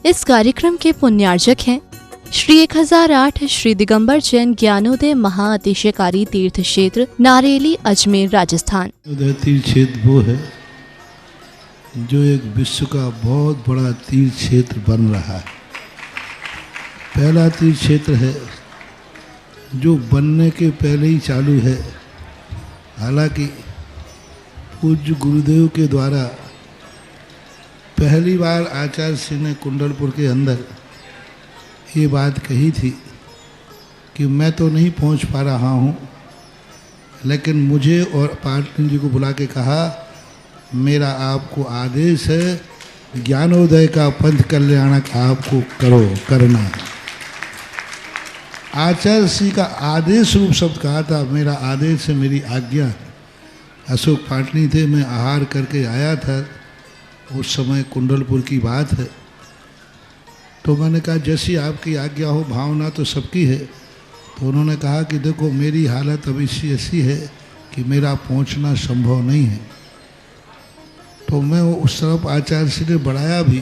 इस कार्यक्रम के पुण्यार्जक हैं श्री 1008 श्री दिगंबर जैन ज्ञानोदय महाअतिशयकारी तीर्थ क्षेत्र नारेली अजमेर राजस्थान। तीर्थ क्षेत्र वो है जो एक विश्व का बहुत बड़ा तीर्थ क्षेत्र बन रहा है। पहला तीर्थ क्षेत्र है जो बनने के पहले ही चालू है। हालांकि पूज्य गुरुदेव के द्वारा पहली बार आचार्य श्री ने कुंडलपुर के अंदर ये बात कही थी कि मैं तो नहीं पहुंच पा रहा हूं, लेकिन मुझे और पाटनी जी को बुला के कहा मेरा आपको आदेश है, ज्ञानोदय का पंथ कल्याणक आपको करना है। आचार्य श्री का आदेश रूप शब्द कहा था, मेरा आदेश है, मेरी आज्ञा है। अशोक पाटनी थे, मैं आहार करके आया था, उस समय कुंडलपुर की बात है। तो मैंने कहा जैसी आपकी आज्ञा हो, भावना तो सबकी है। तो उन्होंने कहा कि देखो मेरी हालत अभी ऐसी है कि मेरा पहुंचना संभव नहीं है। तो मैं उस तरफ आचार्य श्री ने बढ़ाया भी,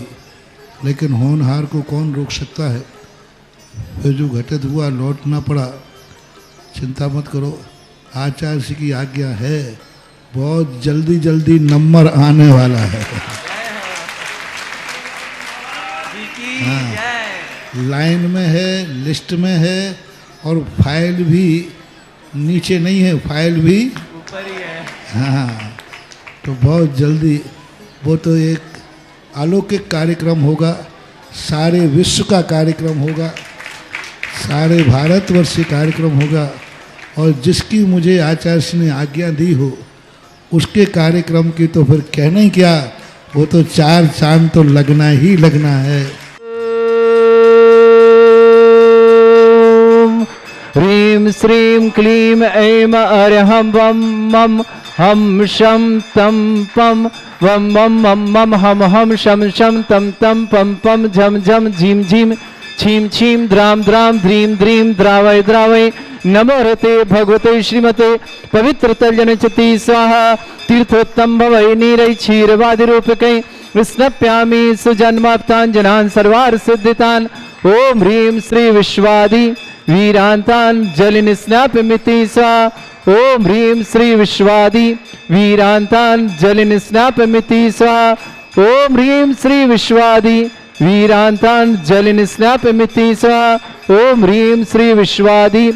लेकिन होनहार को कौन रोक सकता है। फिर जो घटित हुआ लौटना पड़ा। चिंता मत करो, आचार्य श्री की आज्ञा है, बहुत जल्दी जल्दी नंबर आने वाला है। हाँ, लाइन में है, लिस्ट में है, और फाइल भी नीचे नहीं है, फाइल भी ऊपर ही है। हाँ, तो बहुत जल्दी वो तो एक अलौकिक कार्यक्रम होगा, सारे विश्व का कार्यक्रम होगा, सारे भारतवर्ष का कार्यक्रम होगा। और जिसकी मुझे आचार्य ने आज्ञा दी हो उसके कार्यक्रम की तो फिर कहना ही क्या, वो तो 4 चांद तो लगना ही लगना है। ह्रीं श्रीं क्लीं ऐं अर्हं वं मं हम शं तं पं वं मं मं मं हम शं शं तं तं पं पं झं झं झीं झीं छीं छीं द्रां द्रां द्रीं द्रीं द्रावय द्रावय नमो रते भगवते श्रीमते पवित्र तल्यनचति स्वाहा। तीर्थोत्तम भवै नीरै क्षीरवादि रूपकै स्नप्यामि सुजन्माप्ताञ्जनान् सर्वार्थ सिद्धितान्। ओम ह्रीं श्री विश्वादि वीरांतान् जलिन स्नापमिति स्वाहा। ओम ह्रीं श्री विश्वादि वीरांतान् जलिन स्नापमिति स्वाहा। ओम ह्रीं श्री विश्वादि वीरांतान् जलिन स्नापमिति स्वाहा। ओम ह्रीं श्री विश्वादि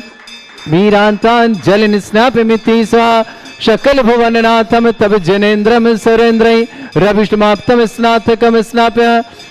वीरांतान् जलिन स्नापमिति स्वाहा। शकल भुवननाथम तब जनेन्द्रम सुरेन्द्रै रविष्टमाप्तम स्नातकम स्नाप्य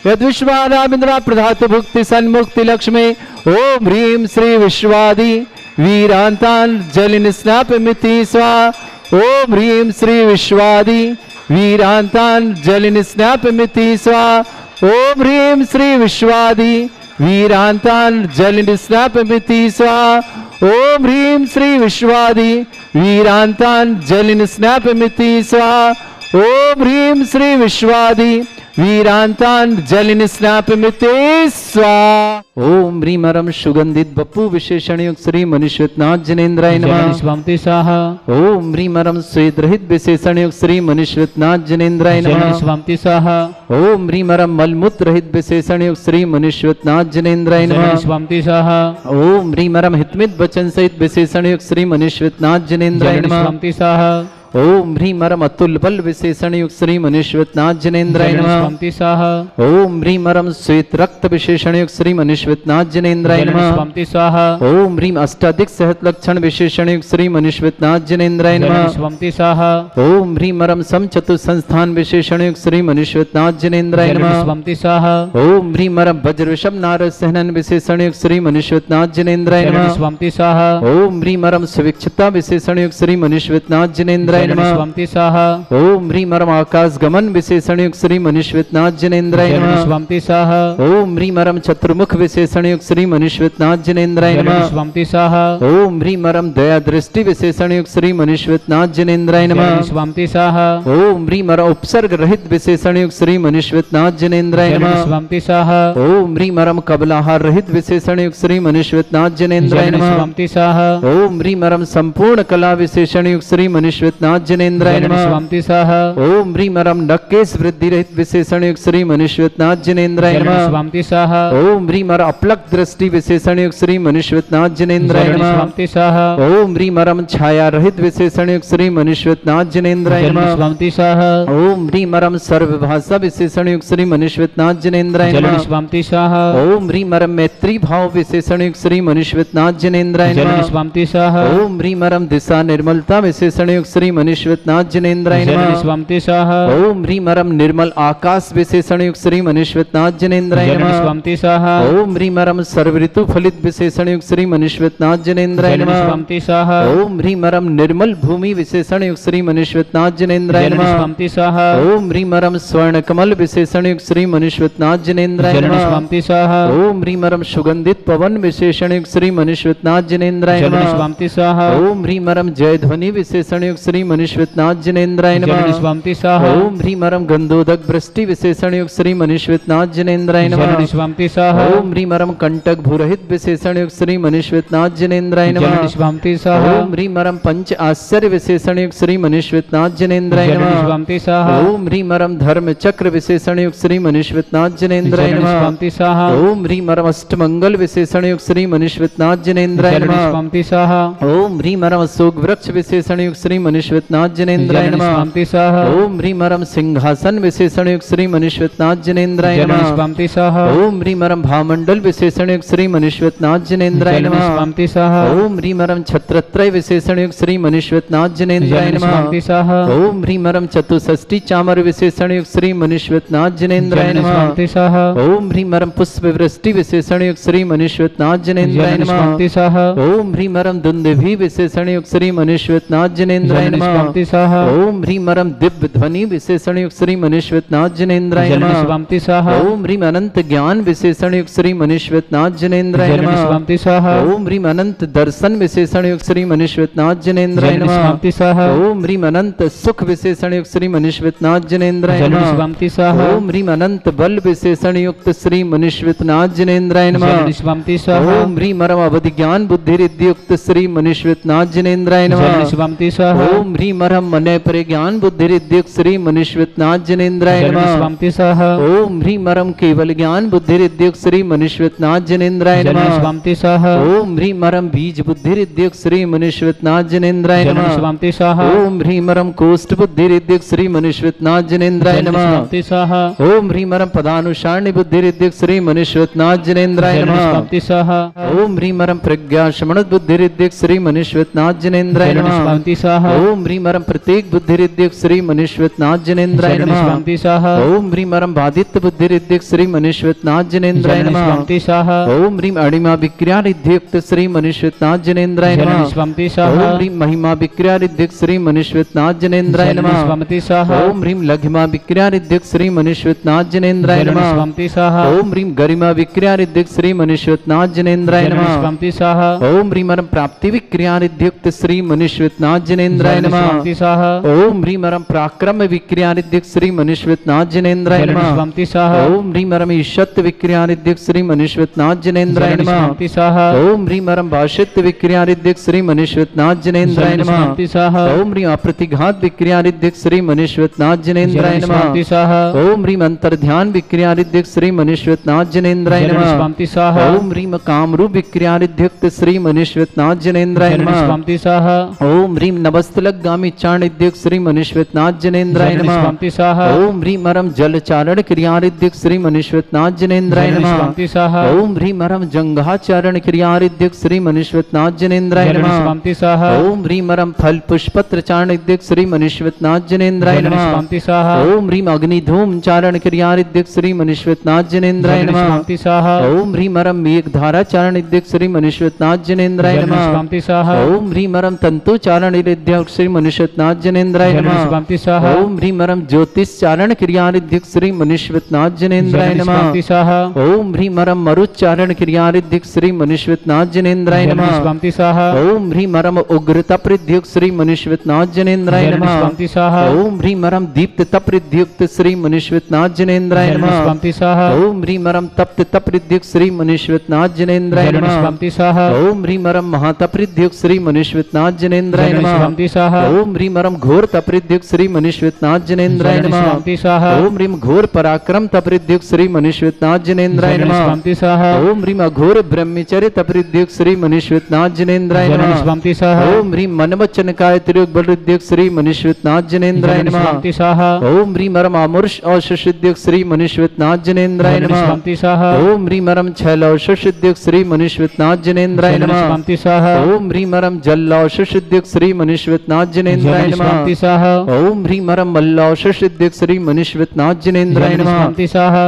यद्विश्वारामिन्द्रा प्रधातु भुक्ति सन्मुक्ति लक्ष्मी। ओम ह्रीं श्री विश्वादि वीरांतान् जलिन स्नापमिति स्वाहा। ओम ह्रीं श्री विश्वादि वीरांतान् जलिन स्नापमिति स्वाहा। ओम ह्रीं श्री विश्वादि वीरांतान् जलिन स्नापमिति स्वाहा। ओम ह्रीं श्री विश्वादि वीरांतान् जलिन स्नापमिति स्वाहा। ओम ह्रीं श्री विश्वादि वीरांतान् जलिन स्नापमिति स्वाहा। ओम ह्रीं परम सुगंधित बपू विशेषण युक्त श्री मनुष्यनाथ जनेन्द्राय नमः स्वामिति स्वाहा। ओम ह्रीं परम स्वेद रहित विशेषण युक्त श्री मनुष्यनाथ जनेन्द्राय नमः स्वामिति स्वाहा। ओम ह्रीं परम मलमूत्र रहित विशेषण युक्त श्री मनुष्यनाथ जनेन्द्राय नमः स्वामिति स्वाहा। ओम ह्रीं परम हितमित वचन सहित विशेषण युक्त श्री मनुष्यनाथ जनेन्द्राय नमः स्वामिति स्वाहा। ओम ह्रीं परम अतुल बल विशेषण युक्त श्री मनुष्यनाथ जनेन्द्राय नमः स्वामिति स्वाहा। ओम ह्रीं परम श्वेत रक्त विशेषण युक्त श्री मनुष्यनाथ जनेन्द्राय नमः स्वामिति स्वाहा। ओम ह्रीं अष्टाधिक सहत लक्षण विशेषण युक्त श्री मनुष्यनाथ जनेन्द्राय नमः स्वामिति स्वाहा। ओम ह्रीं परम सम चतुर संस्थान विशेषण युक्त श्री मनुष्यनाथ जनेन्द्राय नमः स्वामिति स्वाहा। ओम ह्रीं परम वज्र वृषभ नारद सहनन विशेषण युक्त श्री मनुष्यनाथ जनेन्द्राय नमः स्वामिति स्वाहा। ओम ह्रीं परम सुविक्षिता विशेषण युक्त श्री मनुष्यनाथ जनेन्द्राय नमः स्वामिति स्वाहा। ओम ह्रीं परम आकाश गमन विशेषण युक्त श्री मनुष्यनाथ जनेन्द्राय नमः स्वामिति स्वाहा। ओम ह्रीं परम चतुर्मुख विशेषण युक्त श्री मनुष्यनाथ जनेन्द्राय नमः स्वामिति स्वाहा। ओम ह्रीं परम दया दृष्टि विशेषण युक्त श्री मनुष्यनाथ जनेन्द्राय नमः स्वामिति स्वाहा। ओम ह्रीं परम उपसर्ग रहित विशेषण युक्त श्री मनुष्यनाथ जनेन्द्राय नमः स्वामिति स्वाहा। ओम ह्रीं परम कबलाहार रहित विशेषण युक्त श्री मनुष्यनाथ जनेन्द्राय नमः स्वामिति स्वाहा। ओम ह्रीं परम संपूर्ण कला विशेषण युक्त श्री मनुष्यनाथ मनुष्यनाथ जनेन्द्राय नमः स्वामी स्वाहा ओम ह्रीम रम नक्केश वृद्धि रहित विशेषण युक्त श्री मनुष्यनाथ जनेन्द्राय नमः स्वामी स्वाहा ओम ह्रीम अपलक दृष्टि विशेषण युक्त श्री मनुष्यनाथ जनेन्द्राय नमः स्वामी स्वाहा ओम ह्रीम रम छाया रहित विशेषण युक्त श्री मनुष्यनाथ जनेन्द्राय नमः स्वामी स्वाहा ओम ह्रीम रम सर्वभाषा विशेषण युक्त श्री मनुष्यनाथ जनेन्द्राय नमः स्वामी स्वाहा ओम ह्रीम रम मैत्री भाव विशेषण युक्त श्री मनुष्यनाथ जनेन्द्राय नमः स्वामी स्वाहा ओम ह्रीम रम दिशा निर्मलता विशेषण युक्त श्री मनुष्यनाथ जनेन्द्राय नमः स्वामी स्वाहा ओम ह्रीम रम निर्मल आकाश विशेषण युक्त श्री मनुष्यनाथ जनेन्द्राय नमः स्वामी स्वाहा ओम ह्रीम रम सर्व ऋतु फलित विशेषण युक्त श्री मनुष्यनाथ जनेन्द्राय नमः स्वामी स्वाहा ओम ह्रीम रम निर्मल भूमि विशेषण युक्त श्री मनुष्यनाथ जनेन्द्राय नमः स्वामी स्वाहा ओम ह्रीम रम स्वर्ण कमल विशेषण युक्त श्री मनुष्यनाथ जनेन्द्राय नमः स्वामी स्वाहा ओम ह्रीम रम सुगंधित पवन विशेषण युक्त श्री मनुष्यनाथ जनेन्द्राय नमः स्वामी स्वाहा ओम ह्रीम रम जय ध्वनि विशेषण युक्त श्री मनुष्यनाथ जनेन्द्राय नमः स्वामी स्वाहा ओम ह्रीम रम गंधोदक वृष्टि विशेषण युक्त श्री मनुष्यनाथ जनेन्द्राय नमः स्वामी स्वाहा ओम ह्रीम रम कंटक भूरहित विशेषण युक्त श्री मनुष्यनाथ जनेन्द्राय नमः स्वामी स्वाहा ओम ह्रीम रम पंच आश्चर्य विशेषण युक्त श्री मनुष्यनाथ जनेन्द्राय नमः स्वामी स्वाहा ओम ह्रीम रम धर्म चक्र विशेषण युक्त श्री मनुष्यनाथ जनेन्द्राय नमः स्वामी स्वाहा ओम ह्रीम रम अष्टमंगल विशेषण युक्त श्री मनुष्यनाथ जनेन्द्राय नमः स्वामी स्वाहा ओम ह्रीम रम अशोक वृक्ष विशेषण युक्त श्री मनुष्यनाथ जनेन्द्राय नमः स्वामी स्वाहा ओम ह्रीम रम सिंहासन विशेषण युक्त श्री मनुष्यनाथ जनेन्द्राय नमः स्वामी स्वाहा ओम ह्रीम रम भामंडल विशेषण युक्त श्री मनुष्यनाथ जनेन्द्राय नमः स्वामी स्वाहा ओम ह्रीम रम छत्रत्रय विशेषण युक्त श्री मनुष्यनाथ जनेन्द्राय नमः स्वामी स्वाहा ओम ह्रीम रम चतुष्षष्टि चामर विशेषण युक्त श्री मनुष्यनाथ जनेन्द्राय नमः स्वामी स्वाहा ओम ह्रीम रम पुष्प वृष्टि विशेषण युक्त श्री मनुष्यनाथ जनेन्द्राय नमः स्वामी स्वाहा ओम ह्रीम रम दुंदुभि विशेषण युक्त श्री मनुष्यनाथ जनेन्द्राय नमः स्वामी स्वाहा ओम ह्रीम रम दिव्य ध्वनि विशेषण युक्त श्री मनुष्यनाथ जनेन्द्राय नमः स्वामी स्वाहा ओम ह्रीम अनंत ज्ञान विशेषण युक्त श्री मनुष्यनाथ जनेन्द्राय नमः स्वामी स्वाहा ओम ह्रीम अनंत दर्शन विशेषण युक्त श्री मनुष्यनाथ जनेन्द्राय नमः स्वामी स्वाहा ओम ह्रीम अनंत सुख विशेषण युक्त श्री मनुष्यनाथ जनेन्द्राय नमः स्वामी स्वाहा ओम ह्रीम अनंत बल विशेषण युक्त श्री मनुष्यनाथ जनेन्द्राय नमः स्वामी स्वाहा ओम ह्रीम रम अवधि ज्ञान बुद्धि रिद्धि युक्त श्री मनुष्यनाथ जनेन्द्राय नमः स्वामी स्वाहा ओम ह्रीम रम मन पर ज्ञान बुद्धि रिद्धि युक्त श्री मनुष्यनाथ जनेन्द्राय नमः स्वामी स्वाहा ओम ह्रीम रम केवल ज्ञान बुद्धि रिद्धि युक्त श्री मनुष्यनाथ जनेन्द्राय नमः स्वामी स्वाहा ओम ह्रीम रम बीज बुद्धि रिद्धि युक्त श्री मनुष्यनाथ जनेन्द्राय नमः स्वामी स्वाहा ओम ह्रीम रम कोष्ठ बुद्धि रिद्धि युक्त श्री मनुष्यनाथ जनेन्द्राय नमः स्वामी स्वाहा ओम ह्रीम रम पदानुसारणी बुद्धि रिद्धि युक्त श्री मनुष्यनाथ जनेन्द्राय नमः स्वामी स्वाहा ओम ह्रीम रम प्रज्ञा शमन बुद्धि रिद्धि युक्त श्री मनुष्यनाथ जनेन्द्राय नमः स्वामी स्वाहा ओम ह्रीम रम प्रत्येक बुद्धि रिद्धि युक्त श्री मनुष्यनाथ जनेन्द्राय नमः स्वामी स्वाहा ओम ह्रीम रम बाधित बुद्धि रिद्धि युक्त श्री मनुष्यनाथ जनेन्द्राय नमः स्वामी स्वाहा ओम ह्रीम अणिमा विक्रिया रिद्धि युक्त श्री मनुष्यनाथ जनेन्द्राय नमः स्वामी स्वाहा ओम ह्रीम महिमा विक्रिया रिद्धि युक्त श्री मनुष्यनाथ जनेन्द्राय नमः स्वामी स्वाहा ओम ह्रीम लघिमा विक्रिया रिद्धि युक्त श्री मनुष्यनाथ जनेन्द्राय नमः स्वामी स्वाहा ओम ह्रीम गरिमा विक्रिया रिद्धि युक्त श्री मनुष्यनाथ जनेन्द्राय नमः स्वामी स्वाहा ओम ह्रीम रम प्राप्ति विक्रिया रिद्धि युक्त श्री मनुष्यनाथ जनेन्द्राय नमः स्वामी स्वाहा ओम ह्रीम रम पराक्रम विक्रिया रिद्धि युक्त श्री मनुष्यनाथ जनेन्द्राय नमः स्वामी स्वाहा ओम ह्रीम रम ईशत विक्रिया रिद्धि युक्त श्री मनुष्यनाथ जनेन्द्राय नमः स्वामी स्वाहा ओम ह्रीम रम भाषित विक्रिया रिद्धि युक्त श्री मनुष्यनाथ जनेन्द्राय नमः स्वामी स्वाहा ओम ह्रीम अप्रतिघात विक्रिया रिद्धि युक्त श्री मनुष्यनाथ जनेन्द्राय नमः स्वामी स्वाहा ओम ह्रीम अंतर्ध्यान विक्रिया रिद्धि युक्त श्री मनुष्यनाथ जनेन्द्राय नमः स्वामी स्वाहा ओम ह्रीम कामरूप विक्रिया रिद्धि युक्त श्री मनुष्यनाथ जनेन्द्राय नमः स्वामी स्वाहा ओम ह्रीम नवस्तलक गामी चारण रिद्धि युक्त श्री मनुष्यनाथ जनेन्द्राय नमः स्वामी स्वाहा ओम ह्रीम रम जल चारण क्रिया रिद्धि युक्त श्री मनुष्यनाथ जनेन्द्राय नमः स्वामी स्वाहा ओम ह्रीम रम जंघाचारण क्रिया रिद्धि युक्त श्री मनुष्यनाथ जनेन्द्राय नमः स्वामी स्वाहा ओम ह्रीम रम फल पुष्पत्र चारण रिद्धि युक्त श्री मनुष्यनाथ जनेन्द्राय नमः स्वामी स्वाहा ओम ह्रीम अग्नि धूम चारण क्रिया रिद्धि युक्त श्री मनुष्यनाथ जनेन्द्राय नमः स्वामी स्वाहा ओम ह्रीम रम मेघ धारा चारण रिद्धि युक्त श्री मनुष्यनाथ जनेन्द्राय नमः स्वामी स्वाहा ओम ह्रीम रम तंतु चारण रिद्धि युक्त श्री मनुष्यनाथ जनेन्द्राय नमः स्वामी स्वाहा ओम ह्रीम रम ज्योतिष चारण क्रिया रिद्धि युक्त श्री मनुष्यनाथ जनेन्द्राय नमः स्वामी स्वाहा ओम ह्रीम रम मरुच्चारण क्रिया रिद्धि युक्त श्री मनुष्यनाथ जनेन्द्राय नमः स्वामी स्वाहा ओम ह्रीम रम उग्र तप रिद्धि युक्त श्री मनुष्यनाथ जनेन्द्राय नमः स्वामी स्वाहा ओम ह्रीम रम दीप्त तप रिद्धि युक्त श्री मनुष्यनाथ जनेन्द्राय नमः स्वामी स्वाहा ओम ह्रीम रम तप्त तप रिद्धि युक्त श्री मनुष्यनाथ जनेन्द्राय नमः स्वामी स्वाहा ओम ह्रीम रम महातप रिद्धि युक्त श्री मनुष्यनाथ जनेन्द्राय नमः स्वामी स्वाहा स्वाहा ओम ह्रीं मरम घोर तपरिद्युक्त श्री मनीश्वतनाथ जनेन्द्राय जलन नमः स्वामी स्वाहा ओम ह्रीं घोर पराक्रम तपरिद्युक्त श्री मनीश्वतनाथ जनेन्द्राय जलन नमः स्वामी स्वाहा ओम ह्रीं अघोर ब्रह्मचर्य तपरिद्युक्त श्री मनीश्वतनाथ जनेन्द्राय जलन नमः स्वामी स्वाहा ओम ह्रीं मनवचनकाय तिरुग बलरुद्युक्त श्री मनीश्वतनाथ जनेन्द्राय जलन नमः स्वामी स्वाहा ओम ह्रीं मरम आमुर्ष औषुद्युक्त श्री मनीश्वतनाथ जनेन्द्राय जलन नमः स्वामी स्वाहा ओम ह्रीं मरम छैलौषुद्युक्त श्री मनीश्वतनाथ जनेन्द्राय जलन नमः स्वामी स्वाहा ओम ह्रीं मरम जल्लौषुद्युक्त श्री मनीश्वतनाथ जनेन्द्राय जलन नमः स्वामी स्वाहा ओम ह्रीं मरम मल्लौषुद्युक्त श्री मनीश्वतनाथ जनेन्द्राय जलन नमः स्वामी स्वाहा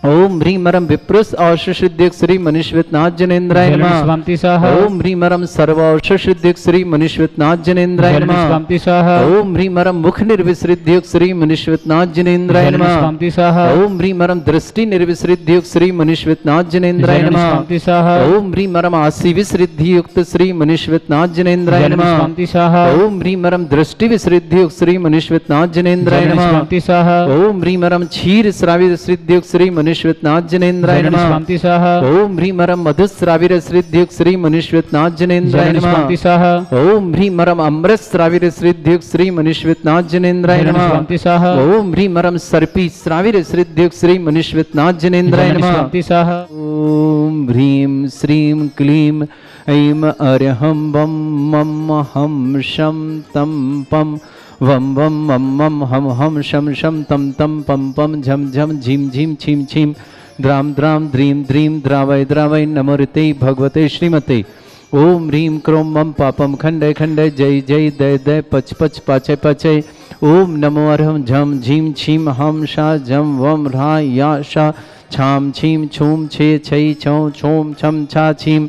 ओम ह्रीं मरम विप्रुस औषुद्युक्त श्री मनीश्वतनाथ जनेन्द्राय जलन नमः स्वामी स्वाहा ओम ह्रीं मरम सर्वौषुद्युक्त श्री मनीश्वतनाथ जनेन्द्राय जलन नमः स्वामी स्वाहा ओम ह्रीं मरम मुख निर्विसृद्युक्त श्री मनीश्वतनाथ जनेन्द्राय जलन नमः स्वामी स्वाहा ओम ह्रीं मरम दृष्टि निर्विसृद्युक्त श्री मनीश्वतनाथ जनेन्द्राय जलन नमः स्वामी स्वाहा ओम ह्रीं मरम आसी विसृद्धियुक्त श्री मनीश्वतनाथ जनेन्द्राय जलन नमः स्वामी स्वाहा ओम ह्रीं मरम दृष्टि विसृद्धियुक्त श्री मनीश्वतनाथ जनेन्द्राय जलन नमः स्वामी स्वाहा ओम ह्रीं मरम क्षीर श्रावित विसृद्धियुक्त श्री मनीश्वतनाथ जनेन्द्राय जलन नमः स्वामी स्वाहा ओम ह्रीं मरम मधुस्राविर श्रीद्युक्त श्री मनीश्वतनाथ जनेन्द्राय जलन नमः स्वामी स्वाहा ओम ह्रीं मरम अमृत श्राविर श्रीद्युक्त श्री मनीश्वतनाथ जनेन्द्राय जलन नमः स्वामी स्वाहा ओम ह्रीं मरम सर्पी श्राविर श्रीद्युक्त श्री मनीश्वतनाथ जनेन्द्राय जलन नमः स्वामी स्वाहा ओम ह्रीं श्रीं क्लीं ऐं अर्हं वं मं हम शं तं पं वं वं मं मं हम शं शं तं तं पं पं झं झं झीं झीं छीं छीं द्रां द्रां द्रीं द्रीं द्रावय द्रावय नमोरिते भगवते श्रीमते ओम ह्रीं क्रों मम पापम खंडय खंडय जय जय दय दय पच पच पाचय पाचय ओम नमो अर्हं झं झीं छीं हम शा झं वं ह्रा या शा छाम छीं छूम छे छै छौ छोम छम छा छीं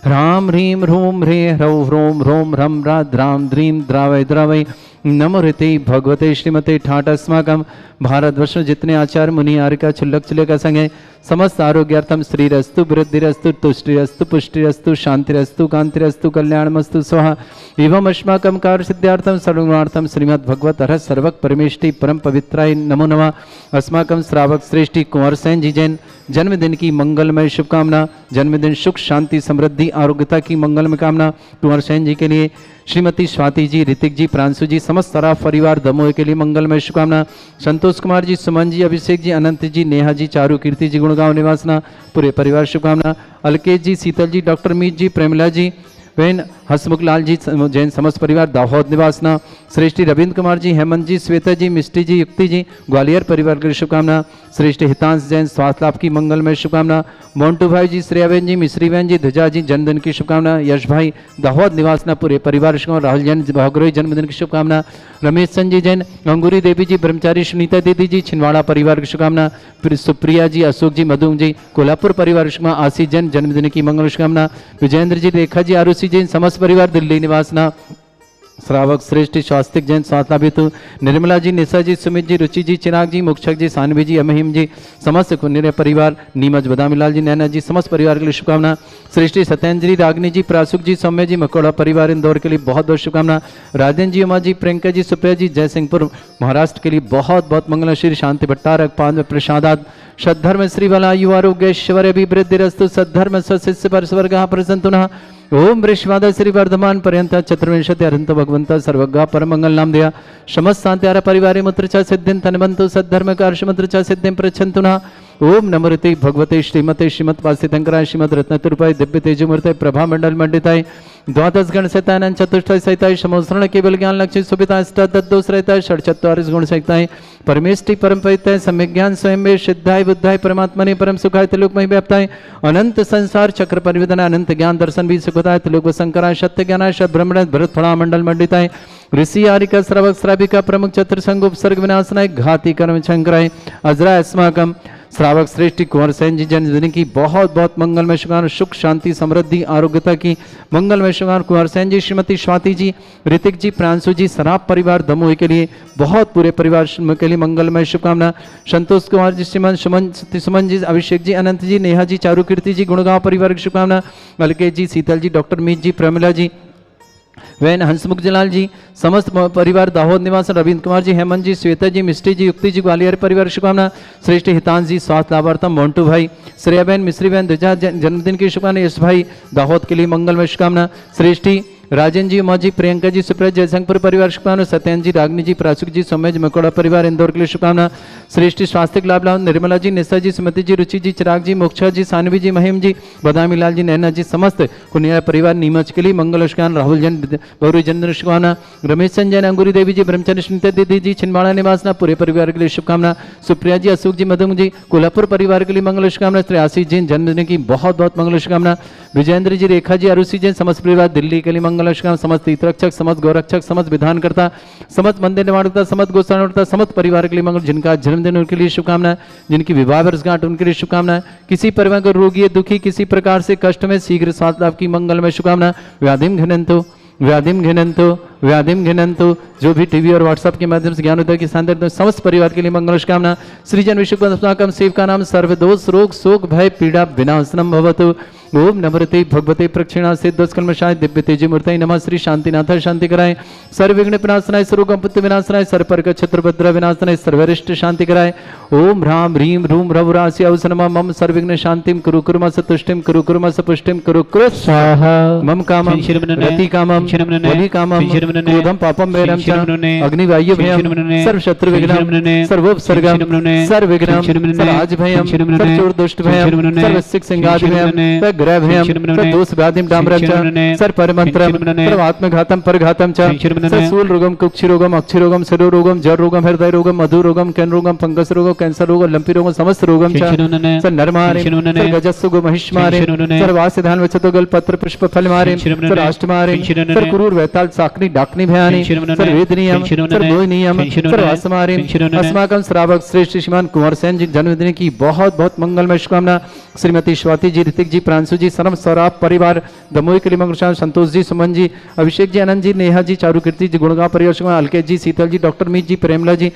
ह्रां ह्रीं ह्रूं ह्रे ह्रौ ह्रों ह्रों ह्रं ह्रा द्रां द्रीं द्रावय द्रावय नमो ऋते भगवते श्रीमते ठाट अस्माकम भारतवर्ष में जितने आचार्य मुनि आर्य छुल्लक चुल्ले का संग है समस्त आरोग्यार्थम श्रीरस्तु वृद्धिरस्तु तुष्टिरस्तु पुष्टिरस्तु शांतिरस्तु कांतिरस्तु कल्याणमस्तु स्वाहा एवं अस्माकं कार्य सिद्धार्थम सर्वगुणार्थम श्रीमद् भगवत हर सर्वक परमेष्टि परम पवित्राय नमो नमः। अस्माकं श्रावक श्रेष्ठी कुंवर सेन जी जैन जन्मदिन की मंगलमय शुभकामना, जन्मदिन सुख शांति समृद्धि आरोग्यता की मंगलमय कामना कुंवर सेन जी के लिए, श्रीमती स्वाति जी, ऋतिक जी, प्रांशु जी, समस्त सराफ परिवार दमोह के लिए मंगलमय शुभकामना। संतोष कुमार जी, सुमन जी, अभिषेक जी, अनंत जी, नेहा जी, चारू, कीर्ति जी, गुणगांव निवासना पूरे परिवार शुभकामना। अलकेश जी, शीतल जी, डॉक्टर मीत जी, प्रेमला जी, बहन हसमुख लाल जी जैन समस्त परिवार दाहोद निवासना। श्रेष्ठी रविंद्र कुमार जी, हेमंत जी, श्वेता जी, मिष्टी जी, युक्ति जी, ग्वालियर परिवार के लिए शुभकामना। श्रेष्ठी हितांश जैन स्वास्थ्य लाभ की मंगलमय शुभकामना। मोन्टू भाई जी, श्रेयाबेन जी, मिश्री बहन जी, ध्वजा जी जन्मदिन की शुभकामना। यश भाई दाहोद निवासना पूरे परिवार शुभकामना। राहुल जैन भागरोही जन्मदिन की शुभकामना। रमेश चंद जी जैन, अंगूरी देवी जी, ब्रह्मचारी सुनीता दीदी जी, छिंदवाड़ा परिवार की शुभकामना। सुप्रिया जी, अशोक जी, मधु जी, कोल्हापुर परिवार की शुभकामना। आशीष जैन जन्मदिन की मंगल शुभकामना। विजेंद्र जी, रेखा जी, आरुषि जैन समस्त परिवार दिल्ली निवासना। श्रावक श्रेष्ठ स्वास्तिक जैन स्वास्थ्य, निर्मला जी, निशा जी, सुमित जी, रुचि जी, चिराग जी, मुक्षक जी, सानवी जी, अमहिम जी, समस्त कुन्यर परिवार, नीमच बदामीलाल जी, नैना जी, समस्त परिवार के लिए शुभकामना। श्रेष्ठी सत्येंद्र जी, रागनी जी, प्रासुक जी, सौम्य जी, मकोड़ा परिवार इंदौर के लिए बहुत बहुत शुभकामना। राजेंद्र जी, उमा जी, प्रियंका जी, सुप्रिया जी, जयसिंहपुर महाराष्ट्र के लिए बहुत बहुत मंगल। श्री शांति भट्टारक पाद में प्रसादात सद्धर्म श्री वाला यु आरोग्य ऐश्वर्य अभिवृद्धिरस्तु सद्धर्म स्वशिष्य पर स्वर्ग प्रसन्नतुनः। ओम वृषवाद श्री वर्धमान पर्यंत चतुर्विंशति अरंत भगवंत सर्वज्ञ परमंगल नाम दिया समस्त शांत्यार परिवारे मुत्र च सिद्धिं तनवंतु सद्धर्म कार्य मुत्र च सिद्धिं प्रच्छन्तुना। ओम नमोते भगवते श्रीमते श्रीमद वासितंकराय श्रीमद रत्नतुर्पाय दिव्य तेजमूर्ते प्रभा मंडल मंडिताय द्वादश गण सहितानंद चतुष्टय सहिताय समोसरण केवल ज्ञान लक्ष्य सुविता अष्टादश रहता है षडचत्वारिश गुण सहिताय परमेष्टि परम पवित्र सम्यक ज्ञान स्वयं में सिद्धाय बुद्धाय परमात्मने परम सुखाय त्रिलोक में व्याप्ताय अनंत संसार चक्र परिवेदन अनंत ज्ञान दर्शन भी सुखदाय त्रिलोक शंकराय सत्य ज्ञानाय ब्रह्मण भरत फला मंडल मंडिताय ऋषि आरिका श्रावक श्राविका प्रमुख चतुर्संग उपसर्ग विनाशनाय घाती कर्म शंकराय अजराय अस्माकम। श्रावक श्रेष्ठी कुंवर सेन जी जन्मदिन की बहुत बहुत मंगलमय शुभकामना, सुख शांति समृद्धि आरोग्यता की मंगलमय शुभकामना। कुंवर सेन जी, श्रीमती स्वाति जी, ऋतिक जी, प्रांशु जी, सराफ परिवार दमोह के लिए बहुत पूरे परिवार के लिए मंगलमय शुभकामना। संतोष कुमार जी, श्रीमन सुमन जी, अभिषेक जी, अनंत जी, नेहा जी, चारू, कीर्ति जी, गुणगांव परिवार की शुभकामना। अलकेश जी, शीतल जी, डॉक्टर मीत जी, प्रमिला जी, वैन हंसमुख जलाल जी, समस्त परिवार दाहोद निवास, रविंद्र कुमार जी, हेमंत जी, श्वेता जी, मिष्टी जी, युक्ति जी, ग्वालियर परिवार शुभकामना। श्रेष्ठ हितांश जी, स्वास्थ्य लाभार्थम मोन्टू भाई, श्रेया बहन, मिश्री बहन, ध्वजा जन्मदिन की शुभकामना। यश भाई दाहोद के लिए मंगलमय शुभकामना। श्रेष्ठी राजन जी, उमा जी, प्रियंका जी, सुप्रज जयशंकर परिवार शुभकामना, सत्यन जी, रागनी जी, प्रासुक जी, सौम्य जी, मकोड़ा परिवार इंदौर के लिए शुभकामना, श्रेष्ठ स्वास्थ्य लाभ लाभ, निर्मला जी, निशा जी, सुमति जी, रुचि जी, चिराग जी, मोक्षा जी, सानवी जी, महिम जी, बदामी लाल जी, नैना जी, समस्त कुनिया परिवार नीमच के लिए मंगल शुभकामना, राहुल जैन, गौरी चंद्र शुभकामना, रमेश जैन, अंगूरी देवी जी, ब्रह्मचर्य स्मृति दीदी जी, छिंदवाड़ा निवासना पूरे परिवार के लिए शुभकामना, सुप्रिया जी, अशोक जी, मधुम जी, कोल्हापुर परिवार के लिए मंगल शुभकामना, श्री आशीष जी जन्मदिन की बहुत बहुत मंगल शुभकामना, विजयेंद्र जी, रेखा जी, अरुषि जैन, समस्त परिवार दिल्ली के लिए मंगल शुभकामना, समस्त हितरक्षक, समस्त गौरक्षक, समस्त विधानकर्ता, समस्त मंदिर निवारकर्ता, समस्त गोसाणकर्ता, समस्त परिवार के लिए मंगल, जिनका जन्मदिन उनके लिए शुभकामना, जिनकी विवाह वर्षगांठ उनके लिए शुभकामना, किसी परिवार को रोगी है, दुखी, किसी प्रकार से कष्ट में शीघ्र स्वास्थ्य लाभ की मंगलमय शुभकामना, व्याधिम घिनंतो व्याधिम घिनंतो व्याधिम घिनंतो, जो भी टीवी और व्हाट्सएप के माध्यम से ज्ञानोदय की शानदार समस्त परिवार के लिए मंगल शुभकामना, सृजन विश्व शिव का नाम सर्वदोष रोग शोक भय पीड़ा विनाशनम भवतु, ओम नमरते भगवते प्रक्षिणा से दुष्कर्मशाय दिव्य तेजी मूर्तये नमः, श्री शांतिनाथ शांति कराए, सर्व विघ्न विनाशनाय, सर्व पुत्र विनाशनाय, सर्वपर्क छत्रभद्र विनाशनाय, सर्वरिष्ट शांति कराए, ओम ह्राम ह्रीम रूम रवरासि अवसनमा मम सर्वविघ्न शांतिम कुरु कुर्मस तुष्टिम कुरु कुर्मस पुष्टिम कुरु कुरु स्वाहा, मम कामम रति कामम बलि कामम क्रोधम पापम वैरम च अग्नि वायु भयम सर्व शत्रु विघ्नम सर्वोपसर्गम सर्वविघ्नम सर्वराज भयम सर्वचोर दुष्ट भयम सर्वसिक सिंगादि भयम ग्रह भयम सर्वदोष व्याधिम डाम्रम च सर्वपरमंत्रम सर्वात्मघातम परघातम च सर्वशूल रोगम कुक्षि रोगम अक्षि रोगम शिरो रोगम जर रोगम हृदय रोगम मधु रोगम कैन रोगम फंगस रोगम कैंसर रोगम लंपी रोगम समस्त रोगम च सर्वनरमारे सर्वगजस्सु महिष्मारे सर्वासिधान वचतोगल पत्र पुष्प फल मारे सर्वाष्टमारे सर्वकुरूर वैताल साकनी डाकनी भयानी सर्ववेदनीयम सर्वोनियम सर्वासमारे अस्माकं श्रावक श्रेष्ठ श्रीमान कुंवर सेन जी जन्मदिन की बहुत बहुत मंगलमय शुभकामना, श्रीमती स्वाति जी, ऋतिक जी, प्रांशु जी, सरम सौराब परिवार दमोई के लिए मंगल, संतोष जी, सुमन जी, अभिषेक जी, आनंद जी, नेहा जी, चारुकीर्ति जी, गुणगांव परिवार, अलकेश जी, शीतल जी, डॉक्टर मीत जी, प्रेमला जी,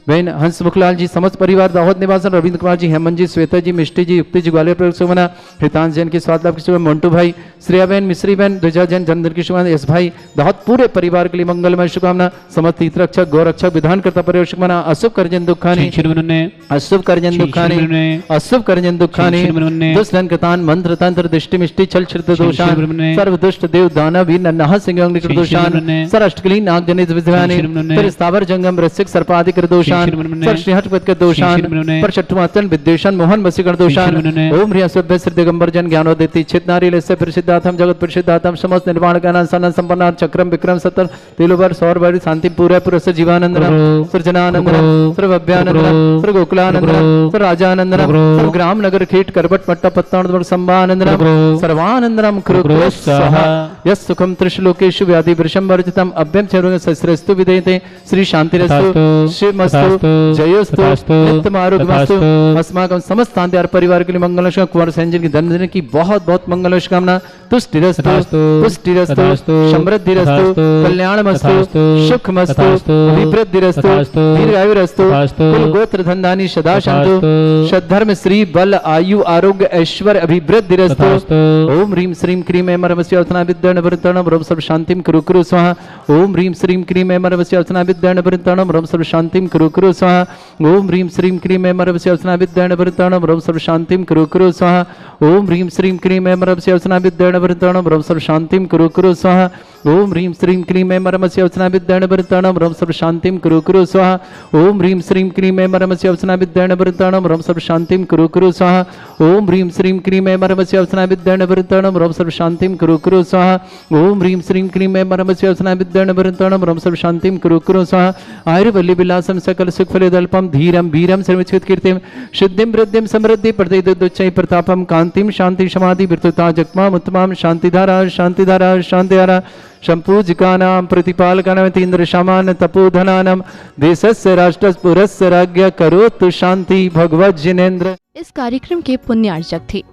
बहन हंस मुखलाल जी, समस्त परिवार, दाहोद निवासन रविंद्र कुमार जी, हेमंत जी, श्वेता जी, मिष्टी जी, युक्ति जी, ग्वालियर प्रयोग सुमना, हितांश जैन की स्वाद लाभ की शुभ, मंटू भाई, श्रेया बहन, मिश्री बहन, द्विजा जैन जन्मदिन की शुभकामना, यश भाई, दाहोद पूरे परिवार के लिए मंगलमय शुभकामना, समस्त हितरक्षक गौरक्षक विधानकर्ता परिवार शुभकामना, अशुभ करजन दुखानी अशुभ करजन दुखानी अशुभ करजन दुखानी दुष्टन कृतान मंत्र तंत्र दृष्टि मिष्टि छल छिद्र दोषान सर्व दुष्ट देव दानव नह सिंह दोषान सर अष्टकली नाग जनित विद्वानी स्थावर जंगम रसिक सर्पादि कर दोषान श्रीहटपत के दोषान पर चट्टुमातन विद्वेषण मोहन वसीकरण दोषान ओम ह्रिय सभ्य श्री दिगंबर जन ज्ञानोदिति चित नारी लस्य प्रसिद्धातम जगत प्रसिद्धातम समस्त निर्वाण ज्ञान सन संपन्न चक्रम विक्रम सतर तिलुवर सौर भरी शांति पूरे पुरस जीवानंद सृजनानंद सर्वभ्यानंद सर्व गोकुलानंद सर्व राजानंद सर्व ग्राम नगर खेट करबट मट्टा पत्तान संभानंद सर्वानंदनम कुरु स्वाहा यस सुखम त्रिशलोकेषु व्याधि वृषम वर्जितम अभ्यम चरुंग सस्रस्तु विदेते श्री शांतिरस्तु शिवमस्तु जयोस्तु नित्यमारोग्यमस्तु अस्माकं समस्त शांति परिवार के लिए मंगल शुभ, कुंवर सेन जी की जन्मदिन की बहुत बहुत मंगल शुभकामना, तुष्टिरस्तु पुष्टिरस्तु समृद्धिरस्तु कल्याणमस्तु सुखमस्तु अभिवृद्धिरस्तु दीर्घायुरस्तु कुल गोत्र धनधानी सदा शांतु सद्धर्म श्री बल आयु आरोग्य ऐश्वर्य अभिवृद्धिरस्तु ओम ह्रीम श्रीम क्रीम ऐं मरमस्य अर्थना विद्यण वृत्तणम रम सर्व शांतिम कुरु कुरु स्वाहा ओम ह्रीम श्रीम क्रीम ऐं मरमस्य अर्थना विद्यण वृत्तणम रम सर्व शांतिम कुरु कुरु स्वाहा ओम ह्रीम श्रीम क्रीम ऐं मरमस्य अर्थना विद्यण वृत्तणम रम सर्व शांतिम कुरु कुरु स्वाहा ओम ह्रीम श्रीम क्रीम ऐं मरमस्य अर्थना विद्यण वृत्तणम रम सर्व शांतिम कुरु कुरु स्वाहा ओम ह्रीम श्रीम क्रीम ऐं मरमस्य अर्थना विद्यण वृत्तणम रम सर्व शांतिम कुरु कुरु स्वाहा ओम ह्रीम श्रीम क्रीम ऐं मरमस्य अर्थना विद्यण वृत्तणम रम सर्व शांतिम कुरु कुरु स्वाहा ओम ह्रीम श्रीम क्रीम ऐं मरमस्य अर्थना विद्यण वृत्तणम रम सर्व शांतिम कुरु कुरु स्वाहा ओम ह्रीम श्रीम क्रीम ऐं मरमस्य अर्थना विद्यण वृत्तणम रम सर्व शांतिम कुरु कुरु स्वाहा आयुर्वल्ली विलासम सकल सुख फलदल्पम धीरम वीरम सर्वचित कीर्तिम सिद्धिम वृद्धिम समृद्धि प्रतिदुच्चै प्रतापम कांतिम शांति समाधि विर्तुता जगमाम उत्तमाम शांतिधारा शांतिधारा शांतिधारा शंपूजिकानां प्रतिपालकानां तीन्द्र शमान तपोधनानां देशस्य राष्ट्रस्य पुरस्य राज्ञ करोतु शांति भगवत जिनेन्द्र। इस कार्यक्रम के पुण्यार्चक थे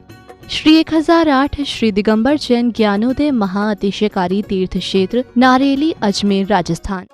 श्री 1008 श्री दिगंबर जैन ज्ञानोदय महाअतिशयकारी तीर्थ क्षेत्र नारेली अजमेर राजस्थान।